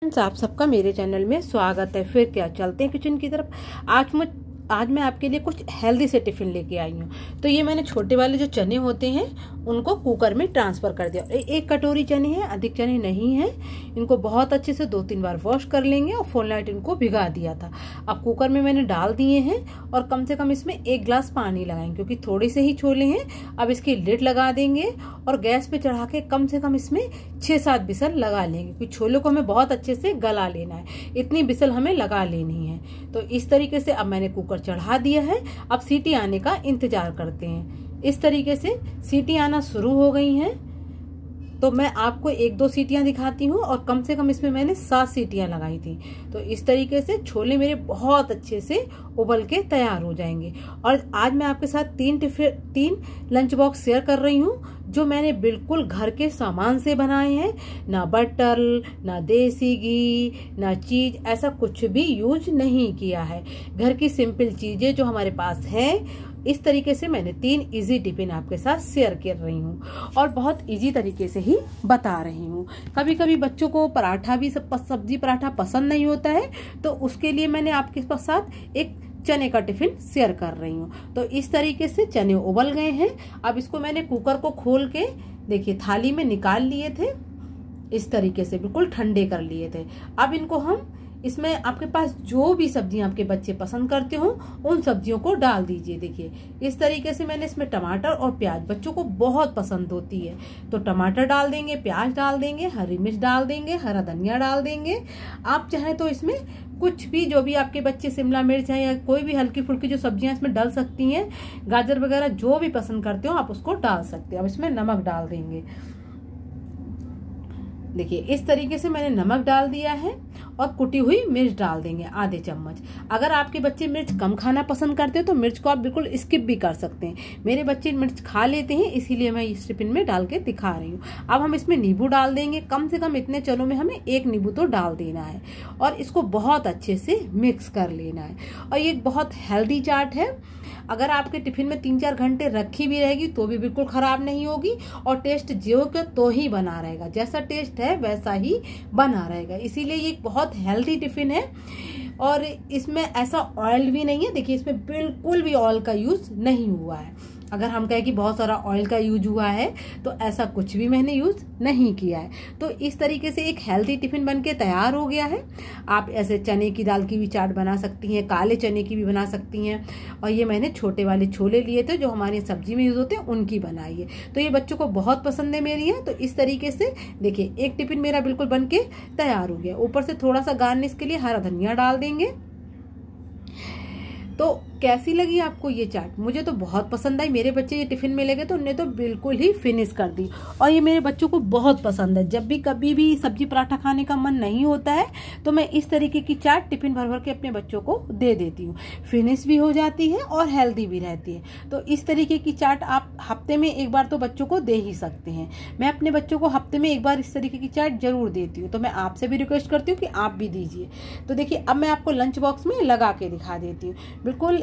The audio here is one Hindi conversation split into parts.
आप सबका मेरे चैनल में स्वागत है। फिर क्या, चलते हैं किचन की तरफ। आज मैं आपके लिए कुछ हेल्दी से टिफ़िन लेके आई हूँ। तो ये मैंने छोटे वाले जो चने होते हैं उनको कुकर में ट्रांसफ़र कर दिया। एक कटोरी चने हैं, अधिक चने नहीं हैं। इनको बहुत अच्छे से 2-3 बार वॉश कर लेंगे और फुल नाइट इनको भिगा दिया था। अब कुकर में मैंने डाल दिए हैं और कम से कम इसमें 1 गिलास पानी लगाएंगे क्योंकि थोड़े से ही छोले हैं। अब इसकी लिड लगा देंगे और गैस पे चढ़ा के कम से कम इसमें 6-7 विसल लगा लेंगे क्योंकि छोले को हमें बहुत अच्छे से गला लेना है। इतनी विसल हमें लगा लेनी है। तो इस तरीके से अब मैंने कुकर चढ़ा दिया है। अब सीटी आने का इंतजार करते हैं। इस तरीके से सीटी आना शुरू हो गई हैं। तो मैं आपको 1-2 सीटियां दिखाती हूँ और कम से कम इसमें मैंने 7 सीटियां लगाई थी। तो इस तरीके से छोले मेरे बहुत अच्छे से उबल के तैयार हो जाएंगे। और आज मैं आपके साथ 3 लंच बॉक्स शेयर कर रही हूँ जो मैंने बिल्कुल घर के सामान से बनाए हैं। ना बटर, ना देसी घी, ना चीज, ऐसा कुछ भी यूज नहीं किया है। घर की सिंपल चीजें जो हमारे पास है, इस तरीके से मैंने 3 इजी टिफिन आपके साथ शेयर कर रही हूँ और बहुत इजी तरीके से ही बता रही हूँ। कभी कभी बच्चों को पराठा भी सब्जी पराठा पसंद नहीं होता है, तो उसके लिए मैंने आपके साथ एक चने का टिफिन शेयर कर रही हूँ। तो इस तरीके से चने उबल गए हैं। अब इसको मैंने कुकर को खोल के देखिए थाली में निकाल लिए थे। इस तरीके से बिल्कुल ठंडे कर लिए थे। अब इनको हम इसमें आपके पास जो भी सब्जियां आपके बच्चे पसंद करते हो उन सब्जियों को डाल दीजिए। देखिए इस तरीके से मैंने इसमें टमाटर और प्याज, बच्चों को बहुत पसंद होती है, तो टमाटर डाल देंगे, प्याज डाल देंगे, हरी मिर्च डाल देंगे, हरा धनिया डाल देंगे। आप चाहें तो इसमें कुछ भी, जो भी आपके बच्चे, शिमला मिर्च है या कोई भी हल्की फुल्की जो सब्जियां इसमें डाल सकती हैं, गाजर वगैरह जो भी पसंद करते हो आप उसको डाल सकते हो। अब इसमें नमक डाल देंगे। देखिए इस तरीके से मैंने नमक डाल दिया है और कुटी हुई मिर्च डाल देंगे आधे चम्मच। अगर आपके बच्चे मिर्च कम खाना पसंद करते हो तो मिर्च को आप बिल्कुल स्किप भी कर सकते हैं। मेरे बच्चे मिर्च खा लेते हैं, इसीलिए मैं इस टिफिन में डाल के दिखा रही हूँ। अब हम इसमें नींबू डाल देंगे। कम से कम इतने चनों में हमें 1 नींबू तो डाल देना है और इसको बहुत अच्छे से मिक्स कर लेना है। और ये बहुत हेल्दी चाट है। अगर आपके टिफिन में 3-4 घंटे रखी भी रहेगी तो भी बिल्कुल खराब नहीं होगी और टेस्ट जो के तो ही बना रहेगा, जैसा टेस्ट है वैसा ही बना रहेगा। इसीलिए ये बहुत हेल्दी टिफिन है और इसमें ऐसा ऑयल भी नहीं है। देखिए इसमें बिल्कुल भी ऑयल का यूज नहीं हुआ है। अगर हम कहें कि बहुत सारा ऑयल का यूज हुआ है तो ऐसा कुछ भी मैंने यूज नहीं किया है। तो इस तरीके से एक हेल्दी टिफिन बनके तैयार हो गया है। आप ऐसे चने की दाल की भी चाट बना सकती हैं, काले चने की भी बना सकती हैं। और ये मैंने छोटे वाले छोले लिए थे जो हमारी सब्जी में यूज होते हैं, उनकी बनाई है। तो ये बच्चों को बहुत पसंद है मेरी है। तो इस तरीके से देखिए एक टिफिन मेरा बिल्कुल बनके तैयार हो गया। ऊपर से थोड़ा सा गार्निश के लिए हरा धनिया डाल देंगे। तो कैसी लगी आपको ये चाट? मुझे तो बहुत पसंद आई। मेरे बच्चे ये टिफिन में ले गए तो उन्हें तो बिल्कुल ही फिनिश कर दी और ये मेरे बच्चों को बहुत पसंद है। जब भी कभी भी सब्जी पराठा खाने का मन नहीं होता है तो मैं इस तरीके की चाट टिफिन भर भर के अपने बच्चों को दे देती हूँ। फिनिश भी हो जाती है और हेल्दी भी रहती है। तो इस तरीके की चाट आप हफ्ते में 1 बार तो बच्चों को दे ही सकते हैं। मैं अपने बच्चों को हफ्ते में 1 बार इस तरीके की चाट जरूर देती हूँ। तो मैं आपसे भी रिक्वेस्ट करती हूँ कि आप भी दीजिए। तो देखिए अब मैं आपको लंच बॉक्स में लगा के दिखा देती हूँ। बिल्कुल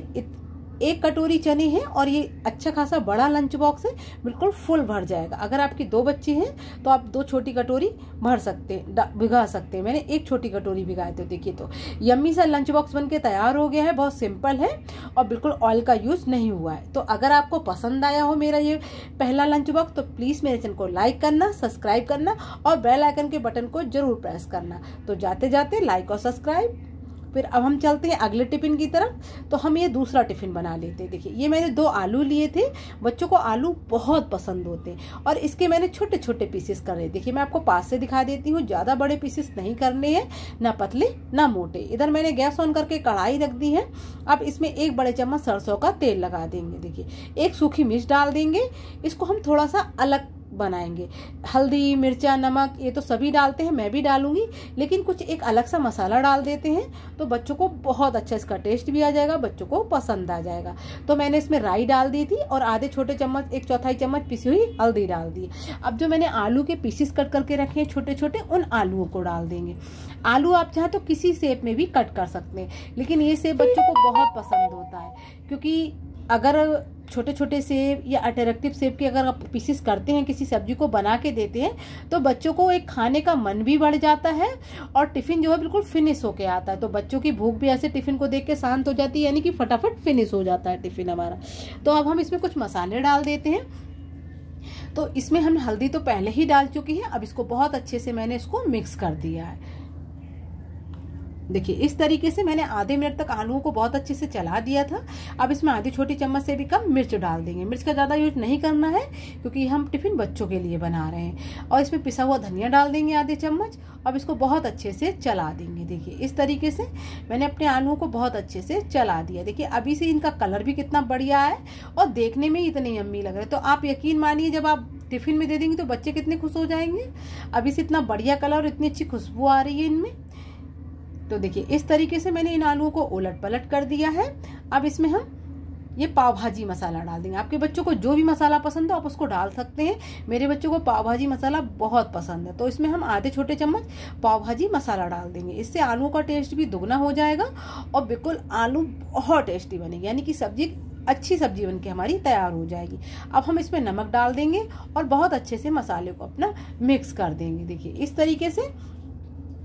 1 कटोरी चने हैं और ये अच्छा खासा बड़ा लंच बॉक्स है, बिल्कुल फुल भर जाएगा। अगर आपके 2 बच्चे हैं तो आप 2 छोटी कटोरी भर सकते हैं, भिगा सकते हैं। मैंने 1 छोटी कटोरी भिगाए थे। देखिए तो यम्मी सा लंच बॉक्स बनके तैयार हो गया है। बहुत सिंपल है और बिल्कुल ऑयल का यूज नहीं हुआ है। तो अगर आपको पसंद आया हो मेरा ये पहला लंच बॉक्स तो प्लीज मेरे चैनल को लाइक करना, सब्सक्राइब करना और बेल आइकन के बटन को जरूर प्रेस करना। तो जाते जाते लाइक और सब्सक्राइब। फिर अब हम चलते हैं अगले टिफिन की तरफ। तो हम ये दूसरा टिफिन बना लेते हैं। देखिए ये मैंने 2 आलू लिए थे। बच्चों को आलू बहुत पसंद होते हैं और इसके मैंने छोटे छोटे पीसेस कर रहे। देखिए मैं आपको पास से दिखा देती हूँ। ज्यादा बड़े पीसेस नहीं करने हैं, ना पतले ना मोटे। इधर मैंने गैस ऑन करके कढ़ाई रख दी है। अब इसमें 1 बड़े चम्मच सरसों का तेल लगा देंगे। देखिए 1 सूखी मिर्च डाल देंगे। इसको हम थोड़ा सा अलग बनाएंगे। हल्दी, मिर्चा, नमक ये तो सभी डालते हैं, मैं भी डालूंगी, लेकिन कुछ एक अलग सा मसाला डाल देते हैं तो बच्चों को बहुत अच्छा इसका टेस्ट भी आ जाएगा, बच्चों को पसंद आ जाएगा। तो मैंने इसमें राई डाल दी थी और आधे छोटे चम्मच 1/4 चम्मच पिसी हुई हल्दी डाल दी। अब जो मैंने आलू के पीसेस कट करके रखे हैं छोटे छोटे, उन आलूओं को डाल देंगे। आलू आप चाहे तो किसी शेप में भी कट कर सकते हैं, लेकिन ये शेप बच्चों को बहुत पसंद होता है क्योंकि अगर छोटे छोटे सेब या अट्रैक्टिव सेब के अगर आप पीसेस करते हैं, किसी सब्जी को बना के देते हैं, तो बच्चों को एक खाने का मन भी बढ़ जाता है और टिफ़िन जो है बिल्कुल फिनिश होके आता है। तो बच्चों की भूख भी ऐसे टिफ़िन को देख के शांत हो जाती है, यानी कि फटाफट फिनिश हो जाता है टिफ़िन हमारा। तो अब हम इसमें कुछ मसाले डाल देते हैं। तो इसमें हमने हल्दी तो पहले ही डाल चुकी है। अब इसको बहुत अच्छे से मैंने इसको मिक्स कर दिया है। देखिए इस तरीके से मैंने आधे मिनट तक आलूओं को बहुत अच्छे से चला दिया था। अब इसमें आधी छोटी चम्मच से भी कम मिर्च डाल देंगे। मिर्च का ज़्यादा यूज नहीं करना है क्योंकि हम टिफ़िन बच्चों के लिए बना रहे हैं। और इसमें पिसा हुआ धनिया डाल देंगे आधे चम्मच। अब इसको बहुत अच्छे से चला देंगे। देखिए इस तरीके से मैंने अपने आलूओं को बहुत अच्छे से चला दिया। देखिए अभी से इनका कलर भी कितना बढ़िया है और देखने में ही इतने यम्मी लग रहे हैं। तो आप यकीन मानिए जब आप टिफ़िन में दे देंगे तो बच्चे कितने खुश हो जाएंगे। अभी से इतना बढ़िया कलर और इतनी अच्छी खुशबू आ रही है इनमें। तो देखिए इस तरीके से मैंने इन आलूओं को उलट पलट कर दिया है। अब इसमें हम ये पाव भाजी मसाला डाल देंगे। आपके बच्चों को जो भी मसाला पसंद हो आप उसको डाल सकते हैं। मेरे बच्चों को पाव भाजी मसाला बहुत पसंद है, तो इसमें हम आधे छोटे चम्मच पाव भाजी मसाला डाल देंगे। इससे आलूओं का टेस्ट भी दुगना हो जाएगा और बिल्कुल आलू बहुत टेस्टी बनेगी, यानी कि सब्जी अच्छी सब्जी बनके हमारी तैयार हो जाएगी। अब हम इसमें नमक डाल देंगे और बहुत अच्छे से मसाले को अपना मिक्स कर देंगे। देखिए इस तरीके से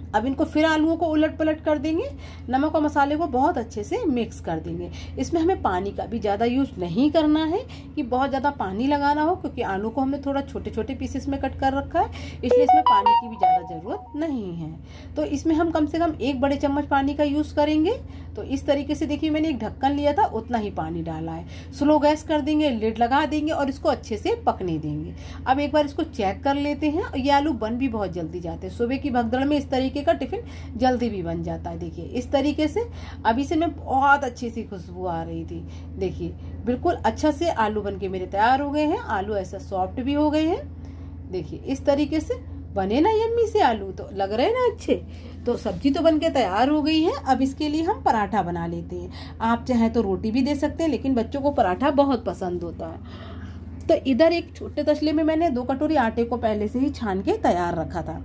अब इनको फिर आलूओं को उलट पलट कर देंगे। नमक और मसाले को बहुत अच्छे से मिक्स कर देंगे। इसमें हमें पानी का भी ज़्यादा यूज नहीं करना है कि बहुत ज़्यादा पानी लगाना हो, क्योंकि आलू को हमने थोड़ा छोटे छोटे पीसेस में कट कर रखा है, इसलिए इसमें पानी की भी ज़्यादा ज़रूरत नहीं है। तो इसमें हम कम से कम 1 बड़े चम्मच पानी का यूज़ करेंगे। तो इस तरीके से देखिए मैंने एक ढक्कन लिया था, उतना ही पानी डाला है। स्लो गैस कर देंगे, लिड लगा देंगे और इसको अच्छे से पकने देंगे। अब एक बार इसको चेक कर लेते हैं। ये आलू बन भी बहुत जल्दी जाते हैं। सुबह की भगदड़ में इस तरीके का टिफिन जल्दी भी बन जाता है। देखिए इस तरीके से अभी से मैं बहुत अच्छी सी खुशबू आ रही थी। देखिए बिल्कुल अच्छा से आलू बन के मेरे तैयार हो गए हैं। आलू ऐसा सॉफ्ट भी हो गए हैं। देखिए इस तरीके से बने ना यम्मी से आलू, तो लग रहे हैं ना अच्छे। तो सब्जी तो बनके तैयार हो गई है। अब इसके लिए हम पराठा बना लेते हैं। आप चाहे तो रोटी भी दे सकते हैं, लेकिन बच्चों को पराठा बहुत पसंद होता है। तो इधर एक छोटे तसले में मैंने 2 कटोरी आटे को पहले से ही छान के तैयार रखा था।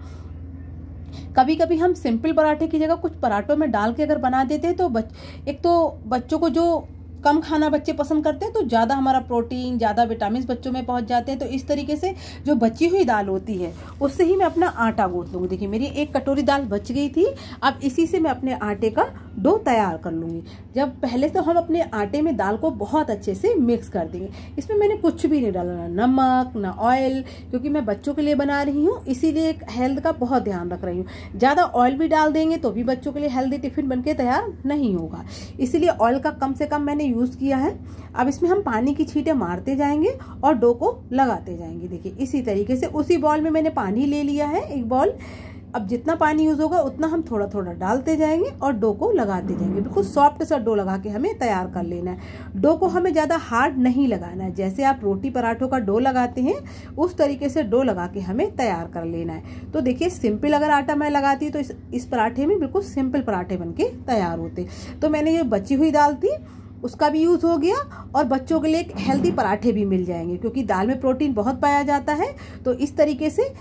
कभी कभी हम सिंपल पराठे की जगह कुछ पराठों में डाल के अगर बना देते हैं तो एक तो बच्चों को जो कम खाना बच्चे पसंद करते हैं, तो ज़्यादा हमारा प्रोटीन, ज़्यादा विटामिन बच्चों में पहुंच जाते हैं। तो इस तरीके से जो बची हुई दाल होती है उससे ही मैं अपना आटा गूंथ लूँगी। देखिए मेरी 1 कटोरी दाल बच गई थी। अब इसी से मैं अपने आटे का डो तैयार कर लूँगी। जब पहले तो हम अपने आटे में दाल को बहुत अच्छे से मिक्स कर देंगे। इसमें मैंने कुछ भी नहीं डाला, ना नमक ना ऑयल, क्योंकि मैं बच्चों के लिए बना रही हूँ, इसीलिए हेल्थ का बहुत ध्यान रख रही हूँ। ज़्यादा ऑयल भी डाल देंगे तो भी बच्चों के लिए हेल्दी टिफिन बनके तैयार नहीं होगा, इसीलिए ऑयल का कम से कम मैंने यूज़ किया है। अब इसमें हम पानी की छींटे मारते जाएंगे और डो को लगाते जाएंगे। देखिए इसी तरीके से उसी बॉल में मैंने पानी ले लिया है, 1 बॉल। अब जितना पानी यूज होगा उतना हम थोड़ा थोड़ा डालते जाएंगे और डो को लगाते जाएंगे। बिल्कुल सॉफ्ट सा डो लगा के हमें तैयार कर लेना है। डो को हमें ज़्यादा हार्ड नहीं लगाना है। जैसे आप रोटी पराठों का डो लगाते हैं उस तरीके से डो लगा के हमें तैयार कर लेना है। तो देखिए सिंपल अगर आटा मैं लगाती तो इस पराठे में बिल्कुल सिंपल पराठे बन के तैयार होते। तो मैंने ये बची हुई दाल थी उसका भी यूज़ हो गया और बच्चों के लिए एक हेल्दी पराठे भी मिल जाएंगे, क्योंकि दाल में प्रोटीन बहुत पाया जाता है। तो इस तरीके से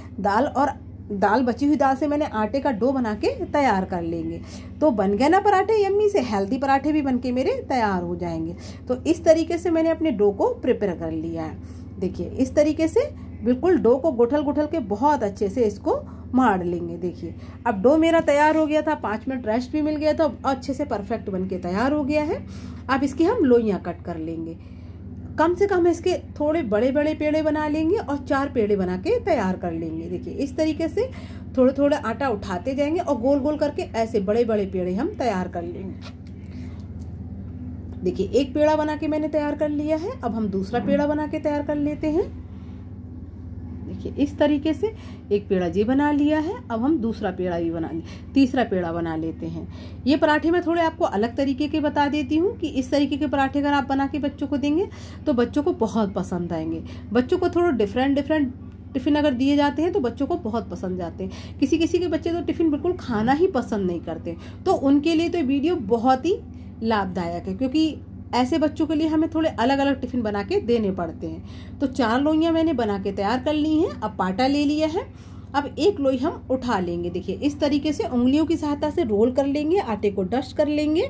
दाल बची हुई दाल से मैंने आटे का डो बना के तैयार कर लेंगे। तो बन गए ना पराठे यम्मी से, हेल्दी पराठे भी बनके मेरे तैयार हो जाएंगे। तो इस तरीके से मैंने अपने डो को प्रिपेयर कर लिया है। देखिए इस तरीके से बिल्कुल डो को गुठल के बहुत अच्छे से इसको मार लेंगे। देखिए अब डो मेरा तैयार हो गया था, 5 मिनट रेस्ट भी मिल गया था, अच्छे से परफेक्ट बनके तैयार हो गया है। अब इसकी हम लोइयाँ कट कर लेंगे। कम से कम इसके थोड़े बड़े बड़े पेड़े बना लेंगे और 4 पेड़े बना के तैयार कर लेंगे। देखिए इस तरीके से थोड़े थोड़े आटा उठाते जाएंगे और गोल गोल करके ऐसे बड़े बड़े पेड़े हम तैयार कर लेंगे। देखिए 1 पेड़ा बना के मैंने तैयार कर लिया है। अब हम दूसरा पेड़ा बना के तैयार कर लेते हैं। देखिए इस तरीके से 1 पेड़ा ये बना लिया है। अब हम दूसरा पेड़ा भी तीसरा पेड़ा बना लेते हैं। ये पराठे मैं थोड़े आपको अलग तरीके के बता देती हूँ कि इस तरीके के पराठे अगर आप बना के बच्चों को देंगे तो बच्चों को बहुत पसंद आएंगे। बच्चों को थोड़ा डिफरेंट टिफ़िन अगर दिए जाते हैं तो बच्चों को बहुत पसंद जाते हैं। किसी के बच्चे तो टिफ़िन बिल्कुल खाना ही पसंद नहीं करते, तो उनके लिए तो वीडियो बहुत ही लाभदायक है, क्योंकि ऐसे बच्चों के लिए हमें थोड़े अलग अलग टिफ़िन बना के देने पड़ते हैं। तो 4 लोइयाँ मैंने बना के तैयार कर ली हैं। अब पाटा ले लिया है। अब 1 लोई हम उठा लेंगे। देखिए इस तरीके से उंगलियों की सहायता से रोल कर लेंगे, आटे को डस्ट कर लेंगे।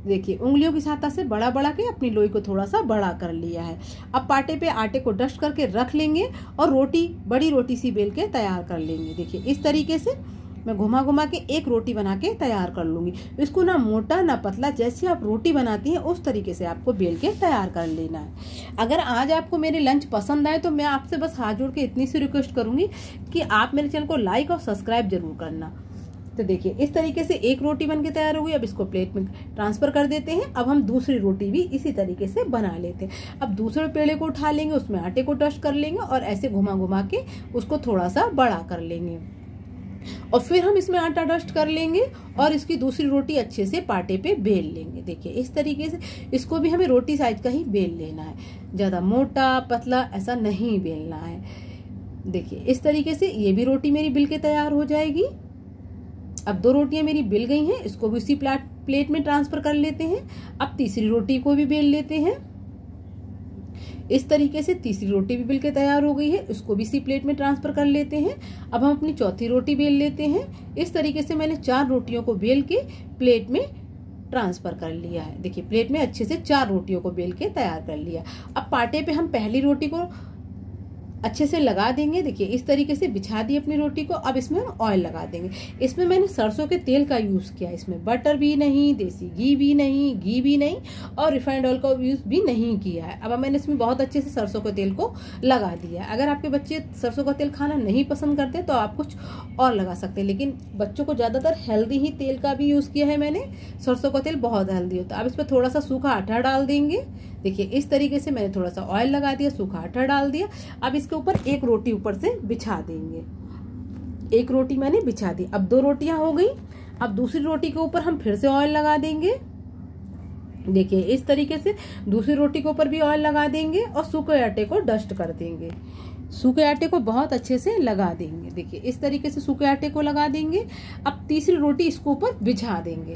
देखिए उंगलियों की सहायता से बड़ा बड़ा के अपनी लोई को थोड़ा सा बड़ा कर लिया है। अब पाटे पे आटे को डस्ट करके रख लेंगे और रोटी, बड़ी रोटी सी बेल के तैयार कर लेंगे। देखिए इस तरीके से मैं घुमा घुमा के एक रोटी बना के तैयार कर लूँगी। इसको ना मोटा ना पतला, जैसे आप रोटी बनाती हैं उस तरीके से आपको बेल के तैयार कर लेना है। अगर आज आपको मेरे लंच पसंद आए तो मैं आपसे बस हाथ जोड़ के इतनी सी रिक्वेस्ट करूँगी कि आप मेरे चैनल को लाइक और सब्सक्राइब जरूर करना। तो देखिए इस तरीके से एक रोटी बन के तैयार हो गई। अब इसको प्लेट में ट्रांसफर कर देते हैं। अब हम दूसरी रोटी भी इसी तरीके से बना लेते हैं। अब दूसरे पेड़े को उठा लेंगे, उसमें आटे को डस्ट कर लेंगे और ऐसे घुमा घुमा के उसको थोड़ा सा बड़ा कर लेंगे और फिर हम इसमें आटा डस्ट कर लेंगे और इसकी दूसरी रोटी अच्छे से पाटे पे बेल लेंगे। देखिए इस तरीके से इसको भी हमें रोटी साइज का ही बेल लेना है, ज्यादा मोटा पतला ऐसा नहीं बेलना है। देखिए इस तरीके से ये भी रोटी मेरी बिल के तैयार हो जाएगी। अब 2 रोटियां मेरी बिल गई हैं, इसको भी उसी प्लेट में ट्रांसफर कर लेते हैं। अब तीसरी रोटी को भी बेल लेते हैं। इस तरीके से तीसरी रोटी भी बेल के तैयार हो गई है, इसको भी इसी प्लेट में ट्रांसफर कर लेते हैं। अब हम अपनी चौथी रोटी बेल लेते हैं। इस तरीके से मैंने 4 रोटियों को बेल के प्लेट में ट्रांसफर कर लिया है। देखिए प्लेट में अच्छे से 4 रोटियों को बेल के तैयार कर लिया। अब पाटे पे हम पहली रोटी को अच्छे से लगा देंगे। देखिए इस तरीके से बिछा दी अपनी रोटी को। अब इसमें हम ऑयल लगा देंगे। इसमें मैंने सरसों के तेल का यूज किया, इसमें बटर भी नहीं, देसी घी भी नहीं, घी भी नहीं और रिफाइंड ऑयल का यूज भी नहीं किया है। अब मैंने इसमें बहुत अच्छे से सरसों के तेल को लगा दिया है। अगर आपके बच्चे सरसों का तेल खाना नहीं पसंद करते तो आप कुछ और लगा सकते हैं, लेकिन बच्चों को ज्यादातर हेल्दी ही तेल का भी यूज किया है मैंने। सरसों का तेल बहुत हेल्दी होता है। अब इस पर थोड़ा सा सूखा आटा डाल देंगे। देखिए इस तरीके से मैंने थोड़ा सा ऑयल लगा दिया, सूखा आटा डाल दिया। अब इसके ऊपर एक रोटी ऊपर से बिछा देंगे। एक रोटी मैंने बिछा दी। अब 2 रोटियां हो गई। अब दूसरी रोटी के ऊपर हम फिर से ऑयल लगा देंगे। देखिए इस तरीके से दूसरी रोटी के ऊपर भी ऑयल लगा देंगे और सूखे आटे को डस्ट कर देंगे। सूखे आटे को बहुत अच्छे से लगा देंगे। देखिए इस तरीके से सूखे आटे को लगा देंगे। अब तीसरी रोटी इसके ऊपर बिछा देंगे।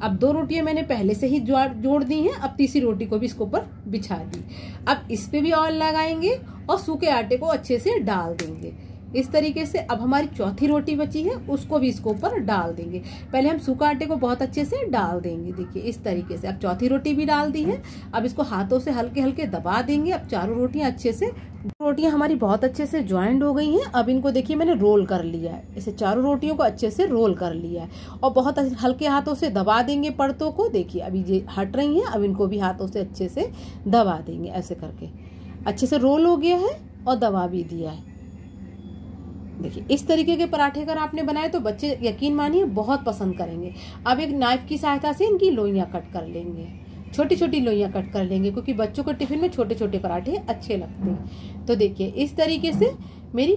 अब 2 रोटियां मैंने पहले से ही जोड़ दी हैं। अब तीसरी रोटी को भी इसके ऊपर बिछा दी। अब इस पे भी ऑयल लगाएंगे और सूखे आटे को अच्छे से डाल देंगे। इस तरीके से अब हमारी चौथी रोटी बची है, उसको भी इसके ऊपर डाल देंगे। पहले हम सूखा आटे को बहुत अच्छे से डाल देंगे। देखिए इस तरीके से अब चौथी रोटी भी डाल दी है। अब इसको हाथों से हल्के हल्के दबा देंगे। अब चारों रोटियां अच्छे से, रोटियां हमारी बहुत अच्छे से ज्वाइंट हो गई हैं। अब इनको देखिए मैंने रोल कर लिया है। इसे चारों रोटियों को अच्छे से रोल कर लिया है और बहुत हल्के हाथों से दबा देंगे परतों को। देखिए अभी ये हट रही हैं, अब इनको भी हाथों से अच्छे से दबा देंगे। ऐसे करके अच्छे से रोल हो गया है और दबा भी दिया है। देखिए इस तरीके के पराठे अगर आपने बनाए तो बच्चे यकीन मानिए बहुत पसंद करेंगे। अब एक नाइफ की सहायता से इनकी लोइयां कट कर लेंगे, छोटी छोटी लोइयां कट कर लेंगे, क्योंकि बच्चों को टिफिन में छोटे छोटे पराठे अच्छे लगते हैं। तो देखिए इस तरीके से मेरी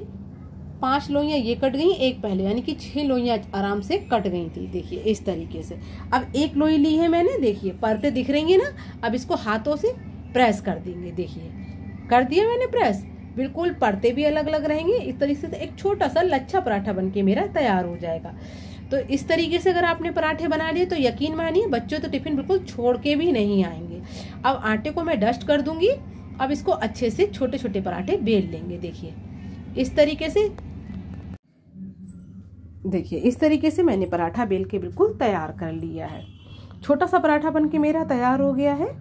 5 लोइयां ये कट गई, एक पहले, यानी कि 6 लोइयां आराम से कट गई थी। देखिए इस तरीके से अब एक लोई ली है मैंने। देखिए परतें दिख रही है ना। अब इसको हाथों से प्रेस कर देंगे। देखिए कर दिया मैंने प्रेस, बिल्कुल परते भी अलग अलग रहेंगे। इस तरीके से एक छोटा सा लच्छा पराठा बनके मेरा तैयार हो जाएगा। तो इस तरीके से अगर आपने पराठे बना लिए तो यकीन मानिए बच्चों तो टिफिन बिल्कुल छोड़ के भी नहीं आएंगे। अब आटे को मैं डस्ट कर दूंगी। अब इसको अच्छे से छोटे छोटे पराठे बेल लेंगे। देखिए इस तरीके से, देखिए इस तरीके से मैंने पराठा बेल के बिल्कुल तैयार कर लिया है। छोटा सा पराठा बनके मेरा तैयार हो गया है।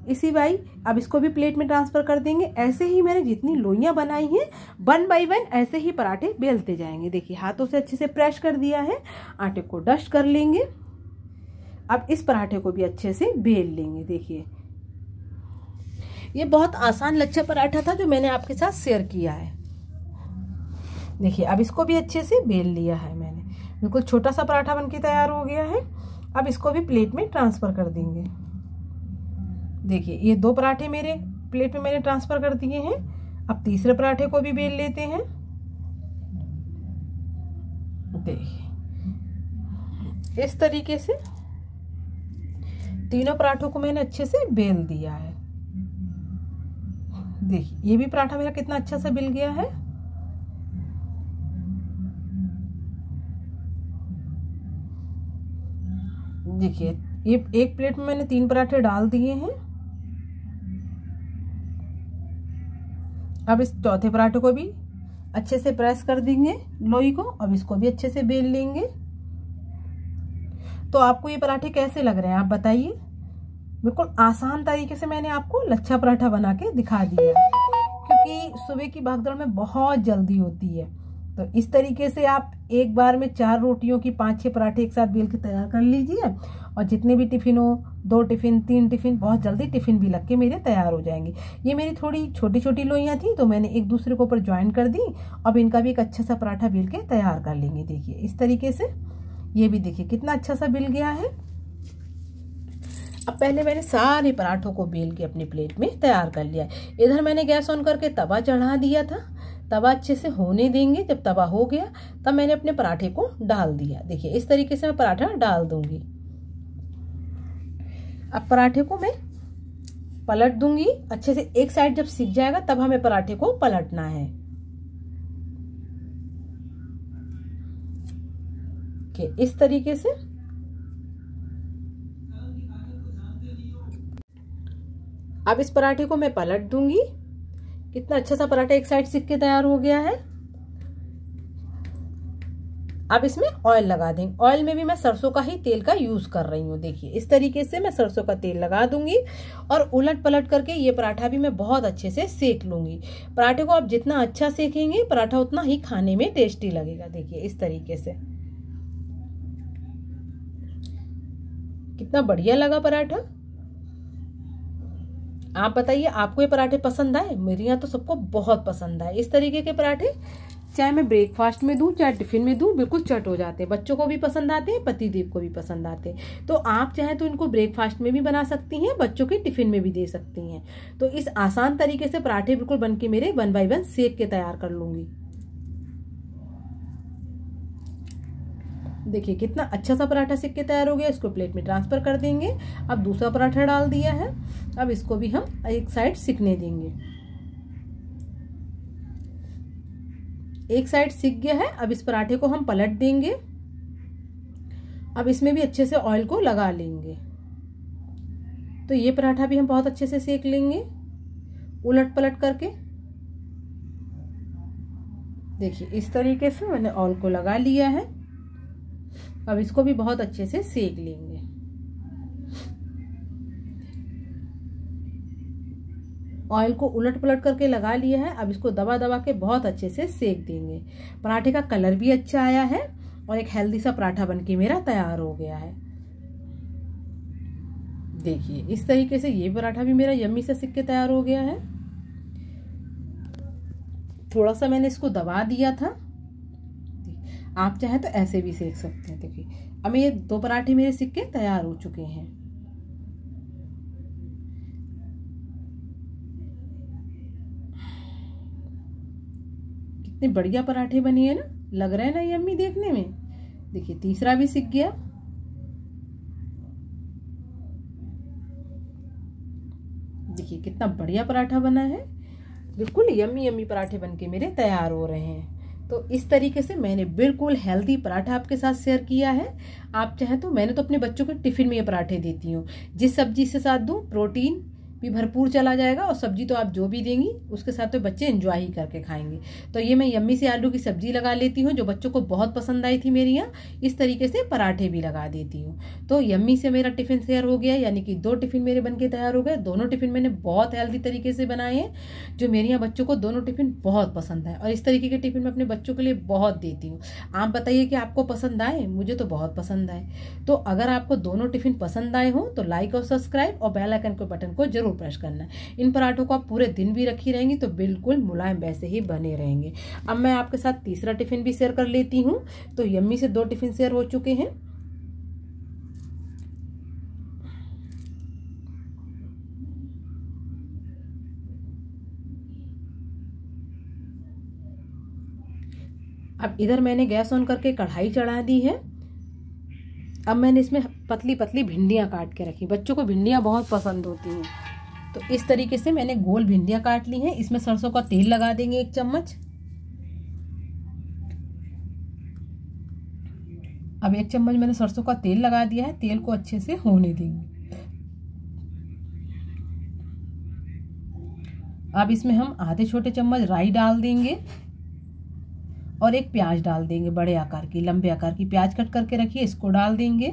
इसी बाई अब इसको भी प्लेट में ट्रांसफर कर देंगे। ऐसे ही मैंने जितनी लोइयां बनाई हैं 1 बाय 1 ऐसे ही पराठे बेलते जाएंगे। देखिए हाथों से अच्छे से प्रेस कर दिया है, आटे को डस्ट कर लेंगे। अब इस पराठे को भी अच्छे से बेल लेंगे। देखिए ये बहुत आसान लच्छा पराठा था जो मैंने आपके साथ शेयर किया है। देखिए अब इसको भी अच्छे से बेल लिया है मैंने, बिल्कुल छोटा सा पराठा बनके तैयार हो गया है। अब इसको भी प्लेट में ट्रांसफर कर देंगे। देखिए ये 2 पराठे मेरे प्लेट में मैंने ट्रांसफर कर दिए हैं। अब तीसरे पराठे को भी बेल लेते हैं। देखिए इस तरीके से तीनों पराठों को मैंने अच्छे से बेल दिया है। देखिए ये भी पराठा मेरा कितना अच्छा से बेल गया है। देखिए ये एक प्लेट में मैंने 3 पराठे डाल दिए हैं। अब इस चौथे पराठे को भी अच्छे से प्रेस कर देंगे लोई को। अब इसको भी अच्छे से बेल लेंगे। तो आपको ये पराठे कैसे लग रहे हैं आप बताइए। बिल्कुल आसान तरीके से मैंने आपको लच्छा पराठा बना के दिखा दिया, क्योंकि सुबह की भागदौड़ में बहुत जल्दी होती है। तो इस तरीके से आप एक बार में 4 रोटियों की 5-6 पराठे एक साथ बेल के तैयार कर लीजिए, और जितने भी टिफिन हो, 2 टिफिन 3 टिफिन, बहुत जल्दी टिफिन भी लग के मेरे तैयार हो जाएंगे। ये मेरी थोड़ी छोटी छोटी लोइयाँ थी, तो मैंने एक दूसरे के ऊपर ज्वाइन कर दी। अब इनका भी एक अच्छा सा पराठा बेल के तैयार कर लेंगे। देखिए इस तरीके से, ये भी देखिए कितना अच्छा सा बिल गया है। अब पहले मैंने सारे पराठों को बेल के अपनी प्लेट में तैयार कर लिया। इधर मैंने गैस ऑन करके तवा चढ़ा दिया था। तवा अच्छे से होने देंगे। जब तवा हो गया तब मैंने अपने पराठे को डाल दिया। देखिए इस तरीके से मैं पराठा डाल दूंगी। अब पराठे को मैं पलट दूंगी अच्छे से। एक साइड जब सिक जाएगा तब हमें पराठे को पलटना है। इस तरीके से अब इस पराठे को मैं पलट दूंगी। कितना अच्छा सा पराठा एक साइड सिक के तैयार हो गया है। अब इसमें ऑयल लगा देंगे। ऑयल में भी मैं सरसों का ही तेल का यूज कर रही हूँ। देखिए इस तरीके से मैं सरसों का तेल लगा दूंगी और उलट पलट करके ये पराठा भी मैं बहुत अच्छे से सेक लूंगी। पराठे को आप जितना अच्छा सेकेंगे पराठा उतना ही खाने में टेस्टी लगेगा। देखिए इस तरीके से कितना बढ़िया लगा पराठा। आप बताइए आपको ये पराठे पसंद आए? मेरे यहाँ तो सबको बहुत पसंद आए। इस तरीके के पराठे चाहे मैं ब्रेकफास्ट में दूं चाहे टिफिन में दूं, बिल्कुल चट हो जाते हैं। बच्चों को भी पसंद आते हैं, पतिदेव को भी पसंद आते हैं। तो आप चाहे तो इनको ब्रेकफास्ट में भी बना सकती हैं, बच्चों के टिफिन में भी दे सकती हैं। तो इस आसान तरीके से पराठे बिल्कुल बन के मेरे 1 बाय 1 सेक के तैयार कर लूंगी। देखिए कितना अच्छा सा पराठा सेक के तैयार हो गया। इसको प्लेट में ट्रांसफर कर देंगे। अब दूसरा पराठा डाल दिया है। अब इसको भी हम एक साइड सिकने देंगे। एक साइड सिक गया है। अब इस पराठे को हम पलट देंगे। अब इसमें भी अच्छे से ऑयल को लगा लेंगे। तो ये पराठा भी हम बहुत अच्छे से सेक लेंगे उलट पलट करके। देखिए इस तरीके से मैंने ऑयल को लगा लिया है। अब इसको भी बहुत अच्छे से सेक लेंगे। ऑयल को उलट पलट करके लगा लिया है। अब इसको दबा दबा के बहुत अच्छे से सेक देंगे। पराठे का कलर भी अच्छा आया है और एक हेल्दी सा पराठा बनके मेरा तैयार हो गया है। देखिए इस तरीके से ये पराठा भी मेरा यम्मी से सिक के तैयार हो गया है। थोड़ा सा मैंने इसको दबा दिया था। आप चाहे तो ऐसे भी सेक सकते हैं। देखिए अब ये 2 पराठे मेरे सिक के तैयार हो चुके हैं। कितने बढ़िया पराठे बने हैं ना, लग रहे हैं ना यम्मी देखने में। देखिए तीसरा भी सिक गया। देखिए कितना बढ़िया पराठा बना है। बिल्कुल यम्मी यम्मी पराठे बनके मेरे तैयार हो रहे हैं। तो इस तरीके से मैंने बिल्कुल हेल्दी पराठा आपके साथ शेयर किया है। आप चाहे तो, मैंने तो अपने बच्चों को टिफिन में ये पराठे देती हूँ। जिस सब्जी से साथ दूँ प्रोटीन भी भरपूर चला जाएगा और सब्जी तो आप जो भी देंगी उसके साथ तो बच्चे एंजॉय ही करके खाएंगे। तो ये मैं यम्मी से आलू की सब्जी लगा लेती हूँ जो बच्चों को बहुत पसंद आई थी मेरी यहाँ। इस तरीके से पराठे भी लगा देती हूँ। तो यम्मी से मेरा टिफिन शेयर हो गया, यानी कि 2 टिफिन मेरे बनके तैयार हो गए। दोनों टिफिन मैंने बहुत हेल्दी तरीके से बनाए हैं जो मेरे यहाँ बच्चों को दोनों टिफिन बहुत पसंद है। और इस तरीके के टिफिन मैं अपने बच्चों के लिए बहुत देती हूँ। आप बताइए कि आपको पसंद आए? मुझे तो बहुत पसंद आए। तो अगर आपको दोनों टिफिन पसंद आए हो तो लाइक और सब्सक्राइब और बेल आइकन के बटन को जरूर प्रेस करना। इन पराठों को आप पूरे दिन भी रखी रहेंगी तो बिल्कुल मुलायम वैसे ही बने रहेंगे। अब मैं आपके साथ तीसरा टिफिन भी शेयर कर लेती हूँ। तो यम्मी से 2 टिफिन शेयर हो चुके हैं। अब इधर मैंने गैस ऑन करके कढ़ाई चढ़ा दी है। अब मैंने इसमें पतली पतली भिंडियां काट के रखी। बच्चों को भिंडियां बहुत पसंद होती हैं। तो इस तरीके से मैंने गोल भिंडियां काट ली हैं। इसमें सरसों का तेल लगा देंगे 1 चम्मच। अब 1 चम्मच मैंने सरसों का तेल लगा दिया है। तेल को अच्छे से होने देंगे। अब इसमें हम आधे छोटे चम्मच राई डाल देंगे और 1 प्याज डाल देंगे। बड़े आकार की, लंबे आकार की प्याज कट करके रखिए, इसको डाल देंगे।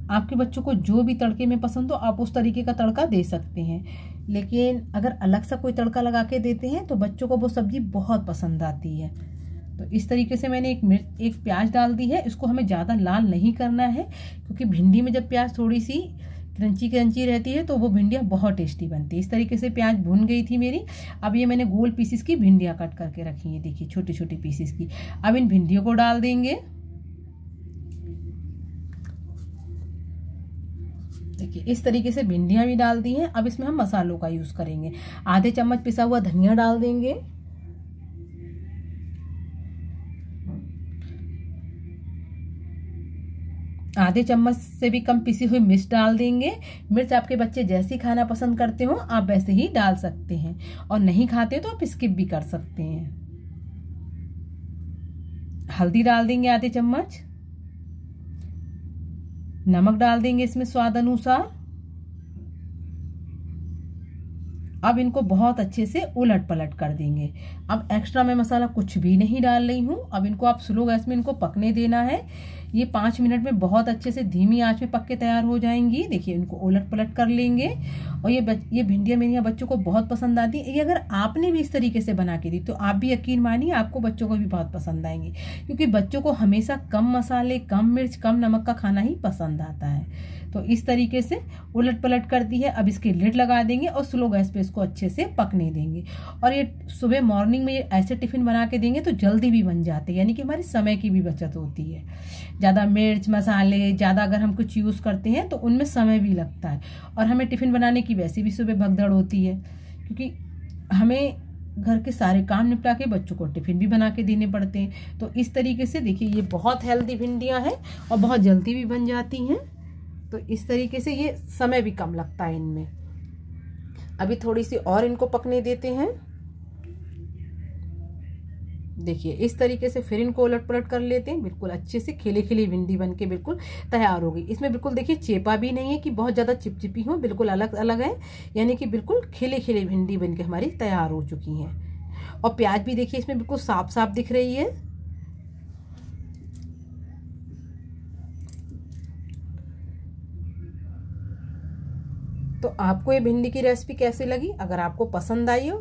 आपके बच्चों को जो भी तड़के में पसंद हो आप उस तरीके का तड़का दे सकते हैं, लेकिन अगर अलग सा कोई तड़का लगा के देते हैं तो बच्चों को वो सब्जी बहुत पसंद आती है। तो इस तरीके से मैंने एक प्याज डाल दी है। इसको हमें ज़्यादा लाल नहीं करना है, क्योंकि भिंडी में जब प्याज थोड़ी सी क्रंची क्रंची रहती है तो वो भिंडियाँ बहुत टेस्टी बनती है। इस तरीके से प्याज भुन गई थी मेरी। अब ये मैंने गोल पीसेस की भिंडियाँ कट करके रखी है, देखिए छोटी छोटी पीसेस की। अब इन भिंडियों को डाल देंगे। देखिए इस तरीके से भिंडियाँ भी डाल दी हैं। अब इसमें हम मसालों का यूज़ करेंगे। आधे चम्मच पिसा हुआ धनिया डाल देंगे, आधे चम्मच से भी कम पिसी हुई मिर्च डाल देंगे। मिर्च आपके बच्चे जैसी खाना पसंद करते हो आप वैसे ही डाल सकते हैं, और नहीं खाते तो आप स्किप भी कर सकते हैं। हल्दी डाल देंगे आधे चम्मच, नमक डाल देंगे इसमें स्वाद अनुसार। अब इनको बहुत अच्छे से उलट पलट कर देंगे। अब एक्स्ट्रा मैं मसाला कुछ भी नहीं डाल रही हूँ। अब इनको आप स्लो गैस में इनको पकने देना है। ये 5 मिनट में बहुत अच्छे से धीमी आंच में पक के तैयार हो जाएंगी। देखिए इनको उलट पलट कर लेंगे। और ये भिंडियाँ मेरी बच्चों को बहुत पसंद आती है। ये अगर आपने भी इस तरीके से बना के दी तो आप भी यकीन मानिए आपको बच्चों को भी बहुत पसंद आएंगी, क्योंकि बच्चों को हमेशा कम मसाले, कम मिर्च, कम नमक का खाना ही पसंद आता है। तो इस तरीके से उलट पलट कर दी है। अब इसकी लिड लगा देंगे और स्लो गैस पे इसको अच्छे से पकने देंगे। और ये सुबह मॉर्निंग में ये ऐसे टिफिन बना के देंगे तो जल्दी भी बन जाते हैं, यानी कि हमारे समय की भी बचत होती है। ज़्यादा मिर्च मसाले ज़्यादा अगर हम कुछ यूज़ करते हैं तो उनमें समय भी लगता है, और हमें टिफिन बनाने की वैसे भी सुबह भगदड़ होती है, क्योंकि हमें घर के सारे काम निपटा के बच्चों को टिफिन भी बना के देने पड़ते हैं। तो इस तरीके से देखिए ये बहुत हेल्दी भिंडियाँ हैं और बहुत जल्दी भी बन जाती हैं। तो इस तरीके से ये समय भी कम लगता है इनमें। अभी थोड़ी सी और इनको पकने देते हैं। देखिए इस तरीके से फिर इनको उलट पलट कर लेते हैं। बिल्कुल अच्छे से खिली खिली भिंडी बन के बिल्कुल तैयार हो गई। इसमें बिल्कुल देखिए चेपा भी नहीं है कि बहुत ज़्यादा चिपचिपी हो, बिल्कुल अलग अलग है, यानी कि बिल्कुल खिली खिली भिंडी बन के हमारी तैयार हो चुकी हैं। और प्याज भी देखिए इसमें बिल्कुल साफ साफ दिख रही है। तो आपको ये भिंडी की रेसिपी कैसी लगी? अगर आपको पसंद आई हो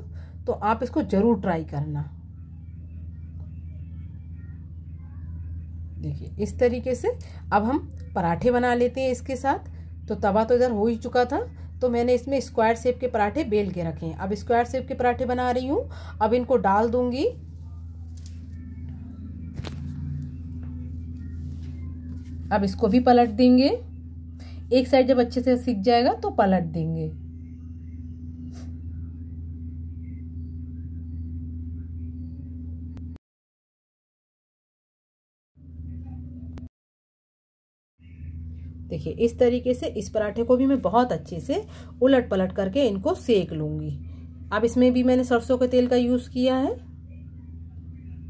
तो आप इसको ज़रूर ट्राई करना। देखिए इस तरीके से अब हम पराठे बना लेते हैं इसके साथ। तो तवा तो इधर हो ही चुका था, तो मैंने इसमें स्क्वायर शेप के पराठे बेल के रखे हैं। अब स्क्वायर शेप के पराठे बना रही हूँ। अब इनको डाल दूंगी। अब इसको भी पलट देंगे। एक साइड जब अच्छे से सिक जाएगा तो पलट देंगे। देखिए इस तरीके से इस पराठे को भी मैं बहुत अच्छे से उलट पलट करके इनको सेक लूंगी। अब इसमें भी मैंने सरसों के तेल का यूज किया है।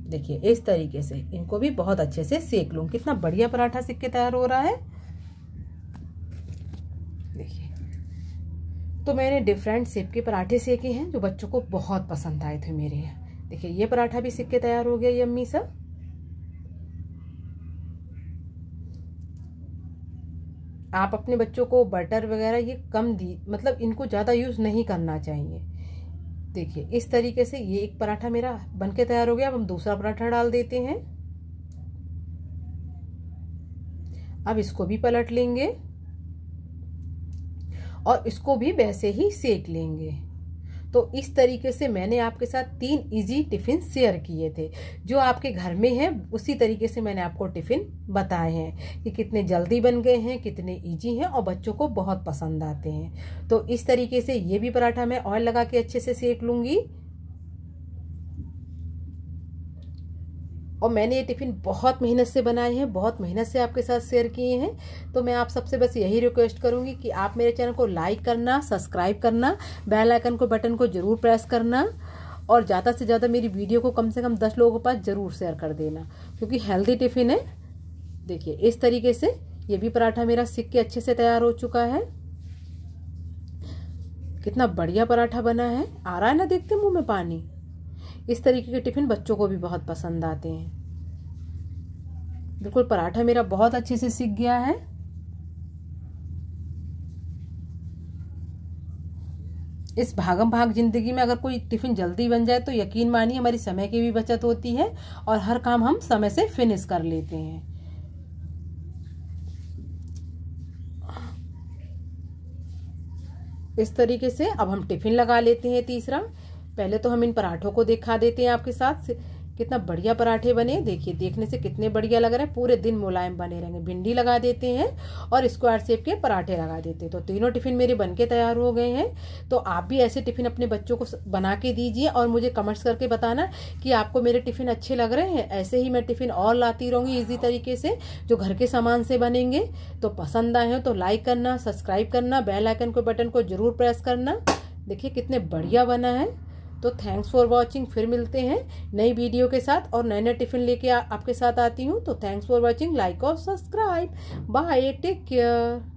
देखिए इस तरीके से इनको भी बहुत अच्छे से सेक लूं। कितना बढ़िया पराठा सिक के तैयार हो रहा है। देखिए तो मैंने डिफरेंट शेप के पराठे सेके हैं जो बच्चों को बहुत पसंद आए थे मेरे यहाँ। देखिए ये पराठा भी सिक के तैयार हो गया यम्मी सा। आप अपने बच्चों को बटर वगैरह ये कम मतलब इनको ज़्यादा यूज़ नहीं करना चाहिए। देखिए इस तरीके से ये एक पराठा मेरा बनके तैयार हो गया। अब हम दूसरा पराठा डाल देते हैं। अब इसको भी पलट लेंगे और इसको भी वैसे ही सेक लेंगे। तो इस तरीके से मैंने आपके साथ 3 इजी टिफ़िन शेयर किए थे। जो आपके घर में है उसी तरीके से मैंने आपको टिफ़िन बताए हैं कि कितने जल्दी बन गए हैं, कितने इजी हैं और बच्चों को बहुत पसंद आते हैं। तो इस तरीके से ये भी पराठा मैं ऑयल लगा के अच्छे से सेक लूँगी। और मैंने ये टिफ़िन बहुत मेहनत से बनाए हैं, बहुत मेहनत से आपके साथ शेयर किए हैं। तो मैं आप सबसे बस यही रिक्वेस्ट करूंगी कि आप मेरे चैनल को लाइक करना, सब्सक्राइब करना, बेल आइकन को बटन को जरूर प्रेस करना और ज़्यादा से ज़्यादा मेरी वीडियो को कम से कम 10 लोगों के पास ज़रूर शेयर कर देना, क्योंकि हेल्दी टिफ़िन है। देखिए इस तरीके से ये भी पराठा मेरा सिक के अच्छे से तैयार हो चुका है। कितना बढ़िया पराठा बना है, आ रहा है ना देखते मुँह में पानी। इस तरीके के टिफ़िन बच्चों को भी बहुत पसंद आते हैं। बिल्कुल पराठा मेरा बहुत अच्छे से सिक गया है। इस भागम भाग जिंदगी में अगर कोई टिफिन जल्दी बन जाए तो यकीन मानिए हमारी समय की भी बचत होती है और हर काम हम समय से फिनिश कर लेते हैं। इस तरीके से अब हम टिफिन लगा लेते हैं तीसरा। पहले तो हम इन पराठों को दिखा देते हैं आपके साथ। कितना बढ़िया पराठे बने, देखिए देखने से कितने बढ़िया लग रहे हैं, पूरे दिन मुलायम बने रहेंगे। भिंडी लगा देते हैं और स्क्वायर शेप के पराठे लगा देते हैं। तो तीनों टिफिन मेरे बनके तैयार हो गए हैं। तो आप भी ऐसे टिफिन अपने बच्चों को बना के दीजिए और मुझे कमेंट्स करके बताना कि आपको मेरे टिफिन अच्छे लग रहे हैं। ऐसे ही मैं टिफिन और लाती रहूंगी इजी तरीके से जो घर के सामान से बनेंगे। तो पसंद आए हो तो लाइक करना, सब्सक्राइब करना, बेल आइकन को बटन को जरूर प्रेस करना। देखिए कितने बढ़िया बना है। तो थैंक्स फॉर वॉचिंग। फिर मिलते हैं नई वीडियो के साथ और नए नए टिफिन लेके आपके साथ आती हूँ। तो थैंक्स फॉर वॉचिंग, लाइक और सब्सक्राइब। Bye, take care.